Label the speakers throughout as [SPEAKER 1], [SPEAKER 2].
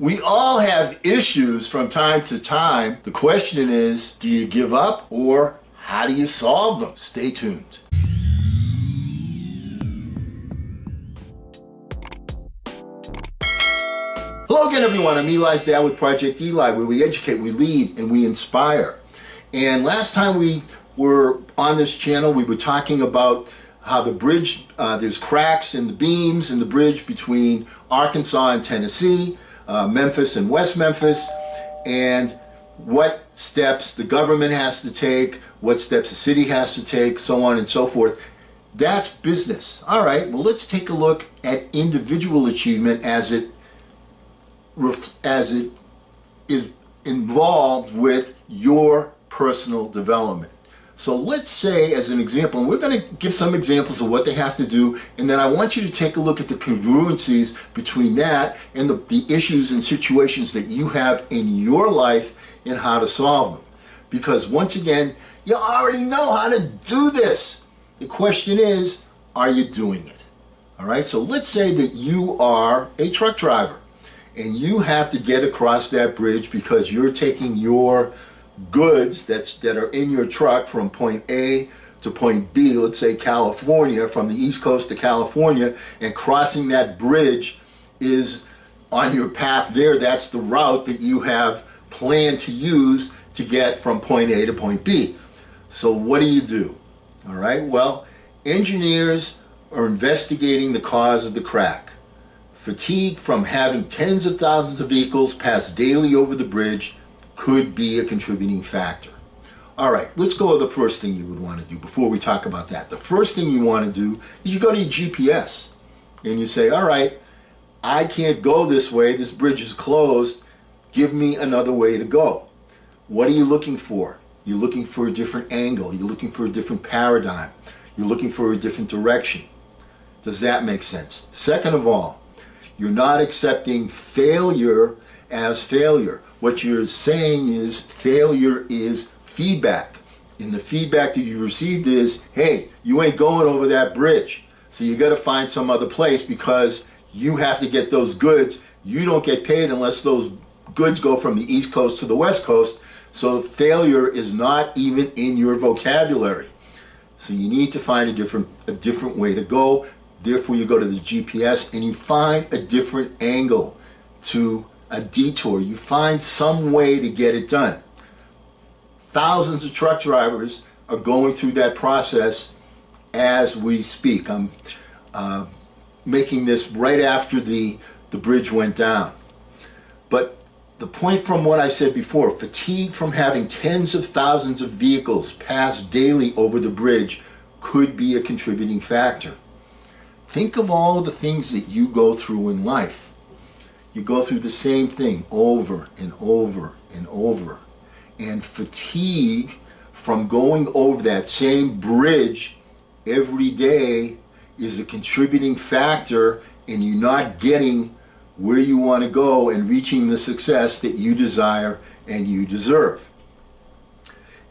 [SPEAKER 1] We all have issues from time to time. The question is, do you give up or how do you solve them? Stay tuned. Hello again, everyone. I'm Eli's dad with Project Eli, where we educate, we lead, and we inspire. And last time we were on this channel, we were talking about how the bridge, there's cracks in the beams in the bridge between Arkansas and Tennessee, Memphis and West Memphis, and what steps the government has to take, what steps the city has to take, so on and so forth. That's business. All right, well, let's take a look at individual achievement as it is involved with your personal development. So let's say, as an example, and we're going to give some examples of what they have to do, and then I want you to take a look at the congruencies between that and the issues and situations that you have in your life and how to solve them. Because once again, you already know how to do this. The question is, are you doing it? All right, so let's say that you are a truck driver and you have to get across that bridge because you're taking your goods that are in your truck from point A to point B, let's say California, from the East Coast to California, and crossing that bridge is on your path there. That's the route that you have planned to use to get from point A to point B. So what do? All right, well, engineers are investigating the cause of the crack. Fatigue from having tens of thousands of vehicles pass daily over the bridge could be a contributing factor. All right, let's go with the first thing you would want to do before we talk about that. The first thing you want to do is you go to your GPS and you say, all right, I can't go this way. This bridge is closed. Give me another way to go. What are you looking for? You're looking for a different angle. You're looking for a different paradigm. You're looking for a different direction. Does that make sense? Second of all, you're not accepting failure as failure. What you're saying is failure is feedback. And the feedback that you received is, hey, you ain't going over that bridge. So you got to find some other place because you have to get those goods. You don't get paid unless those goods go from the East Coast to the West Coast. So failure is not even in your vocabulary. So you need to find a different way to go. Therefore, you go to the GPS and you find a different angle to a detour. You find some way to get it done. Thousands of truck drivers are going through that process as we speak. I'm making this right after the bridge went down. But the point from what I said before, fatigue from having tens of thousands of vehicles pass daily over the bridge could be a contributing factor. Think of all of the things that you go through in life. You go through the same thing over and over and over. And fatigue from going over that same bridge every day is a contributing factor in you not getting where you want to go and reaching the success that you desire and you deserve.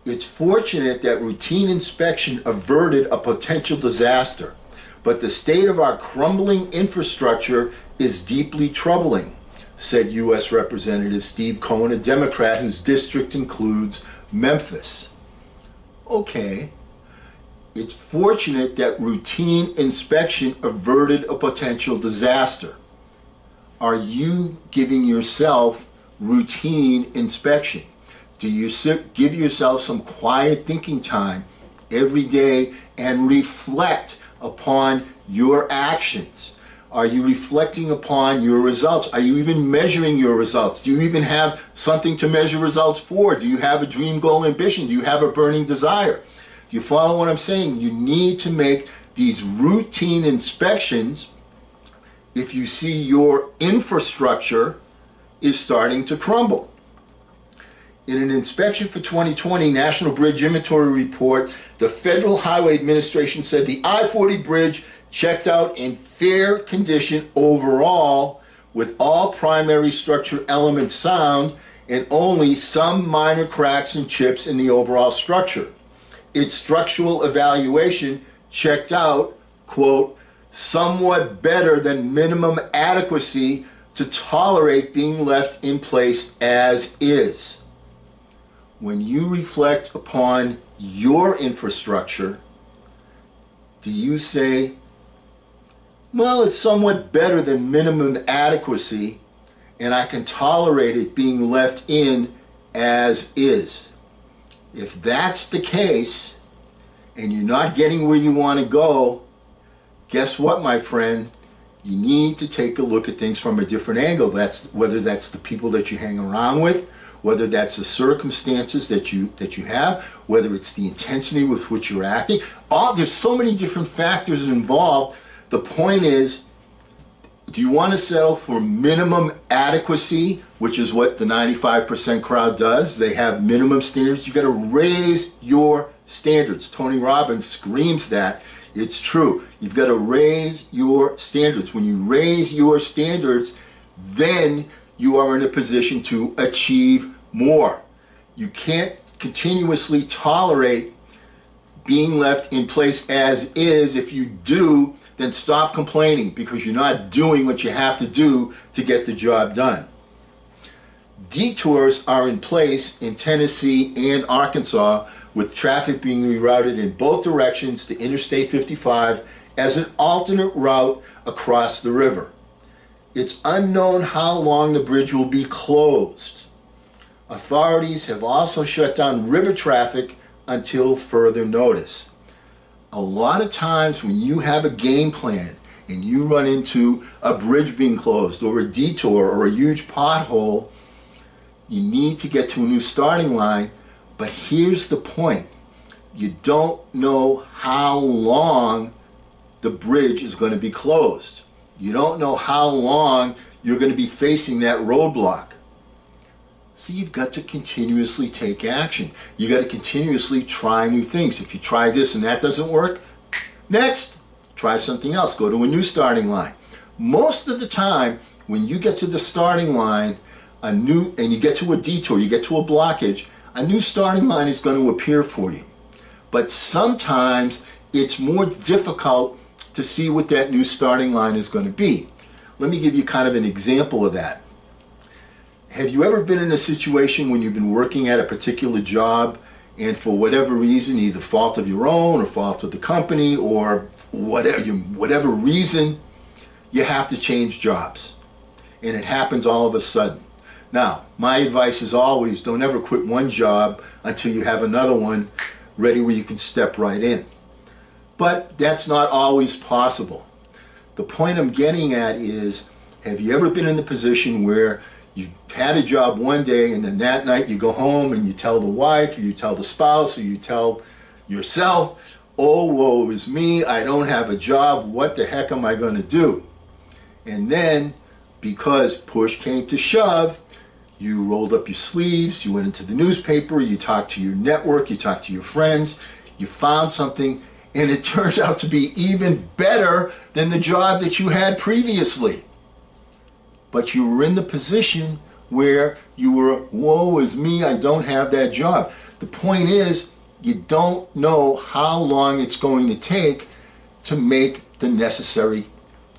[SPEAKER 1] It's fortunate that routine inspection averted a potential disaster, but the state of our crumbling infrastructure is deeply troubling, said U.S. Representative Steve Cohen, a Democrat whose district includes Memphis. Okay, it's fortunate that routine inspection averted a potential disaster. Are you giving yourself routine inspection? Do you give yourself some quiet thinking time every day and reflect upon your actions? Are you reflecting upon your results? Are you even measuring your results? Do you even have something to measure results for? Do you have a dream, goal, ambition? Do you have a burning desire? Do you follow what I'm saying? You need to make these routine inspections if you see your infrastructure is starting to crumble. In an inspection for 2020 National Bridge Inventory Report, the Federal Highway Administration said the I-40 bridge checked out in fair condition overall, with all primary structure elements sound and only some minor cracks and chips in the overall structure. Its structural evaluation checked out, quote, somewhat better than minimum adequacy to tolerate being left in place as is. When you reflect upon your infrastructure, do you say, well, it's somewhat better than minimum adequacy, and I can tolerate it being left in as is? If that's the case, and you're not getting where you want to go, guess what, my friend? You need to take a look at things from a different angle. Whether that's the people that you hang around with, whether that's the circumstances that you have, whether it's the intensity with which you're acting. There's so many different factors involved. The point is, do you want to settle for minimum adequacy, which is what the 95% crowd does? They have minimum standards. You got to raise your standards. Tony Robbins screams that. It's true. You've got to raise your standards. When you raise your standards, then you are in a position to achieve more. You can't continuously tolerate being left in place as is. If you do, then stop complaining, because you're not doing what you have to do to get the job done. Detours are in place in Tennessee and Arkansas, with traffic being rerouted in both directions to Interstate 55 as an alternate route across the river. It's unknown how long the bridge will be closed. Authorities have also shut down river traffic until further notice. A lot of times when you have a game plan and you run into a bridge being closed or a detour or a huge pothole, you need to get to a new starting line. But here's the point. You don't know how long the bridge is going to be closed. You don't know how long you're going to be facing that roadblock. So you've got to continuously take action. You got to continuously try new things. If you try this and that doesn't work, next, try something else. Go to a new starting line. Most of the time, when you get to the starting line, and you get to a detour, you get to a blockage, a new starting line is going to appear for you. But sometimes it's more difficult to see what that new starting line is going to be. Let me give you kind of an example of that. Have you ever been in a situation when you've been working at a particular job and for whatever reason, either fault of your own or fault of the company or whatever reason, you have to change jobs, and it happens all of a sudden? Now, my advice is always don't ever quit one job until you have another one ready where you can step right in. But that's not always possible. The point I'm getting at is, have you ever been in the position where you've had a job one day and then that night you go home and you tell the wife or you tell the spouse or you tell yourself, oh, woe is me, I don't have a job, what the heck am I going to do? And then, because push came to shove, you rolled up your sleeves, you went into the newspaper, you talked to your network, you talked to your friends, you found something, and it turns out to be even better than the job that you had previously. But you were in the position where you were, woe is me, I don't have that job. The point is, you don't know how long it's going to take to make the necessary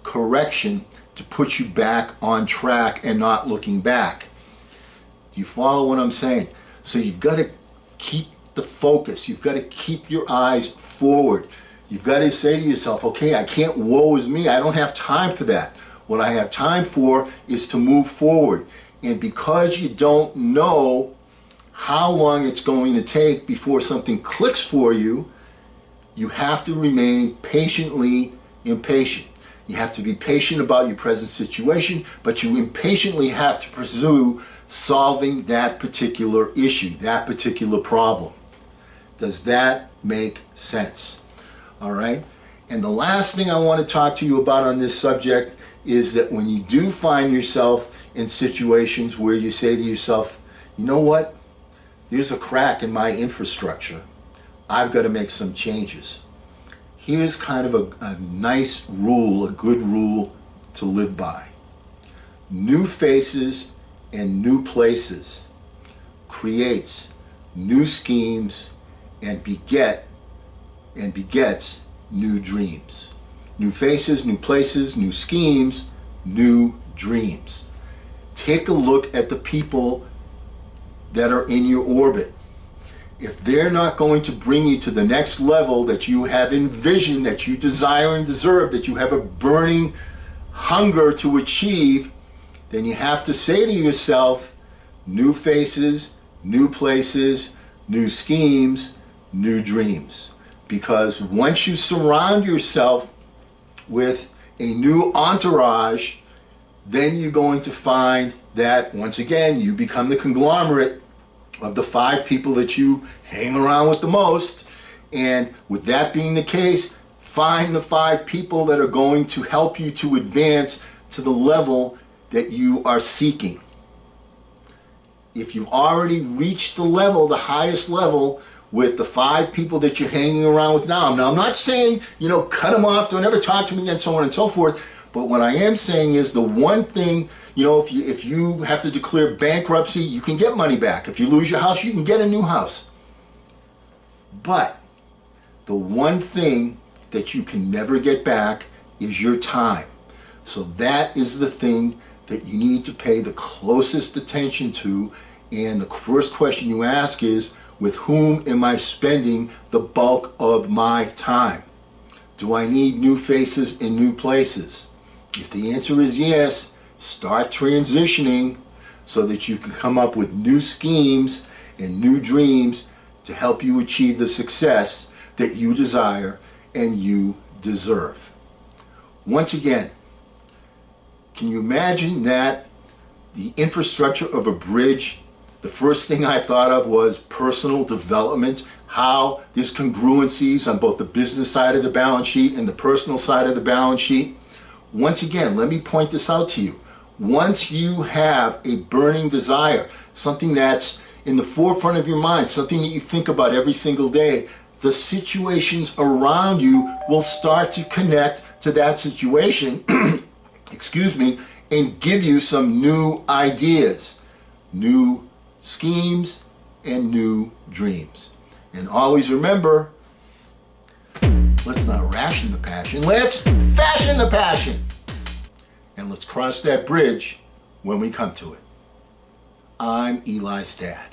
[SPEAKER 1] correction to put you back on track and not looking back. Do you follow what I'm saying? So you've got to keep the focus. You've got to keep your eyes forward. You've got to say to yourself, okay, I can't woe is me. I don't have time for that. What I have time for is to move forward. And because you don't know how long it's going to take before something clicks for you, you have to remain patiently impatient. You have to be patient about your present situation, but you impatiently have to pursue solving that particular issue, that particular problem. Does that make sense? All right. And the last thing I want to talk to you about on this subject is that when you do find yourself in situations where you say to yourself, you know what, there's a crack in my infrastructure, I've got to make some changes. Here's kind of a nice rule, a good rule to live by. New faces and new places creates new schemes and begets new dreams. New faces, new places, new schemes, new dreams. take a look at the people that are in your orbit. If they're not going to bring you to the next level that you have envisioned, that you desire and deserve, that you have a burning hunger to achieve, then you have to say to yourself, new faces, new places, new schemes, new dreams. Because once you surround yourself with a new entourage, then you're going to find that, once again, you become the conglomerate of the 5 people that you hang around with the most. And with that being the case, find the 5 people that are going to help you to advance to the level that you are seeking. If you've already reached the level, the highest level, with the 5 people that you're hanging around with now. Now, I'm not saying, cut them off, don't ever talk to me again, so on and so forth. But what I am saying is the one thing, if you have to declare bankruptcy, you can get money back. If you lose your house, you can get a new house. But the one thing that you can never get back is your time. So that is the thing that you need to pay the closest attention to. And the first question you ask is, with whom am I spending the bulk of my time? Do I need new faces in new places? If the answer is yes, start transitioning so that you can come up with new schemes and new dreams to help you achieve the success that you desire and you deserve. Once again, can you imagine that the infrastructure of a bridge, the first thing I thought of was personal development, how there's congruencies on both the business side of the balance sheet and the personal side of the balance sheet. Once again, let me point this out to you. Once you have a burning desire, something that's in the forefront of your mind, something that you think about every single day, the situations around you will start to connect to that situation, excuse me, and give you some new ideas, new schemes, and new dreams. And always remember, let's not ration the passion, let's fashion the passion. And let's cross that bridge when we come to it. I'm Eli Stad.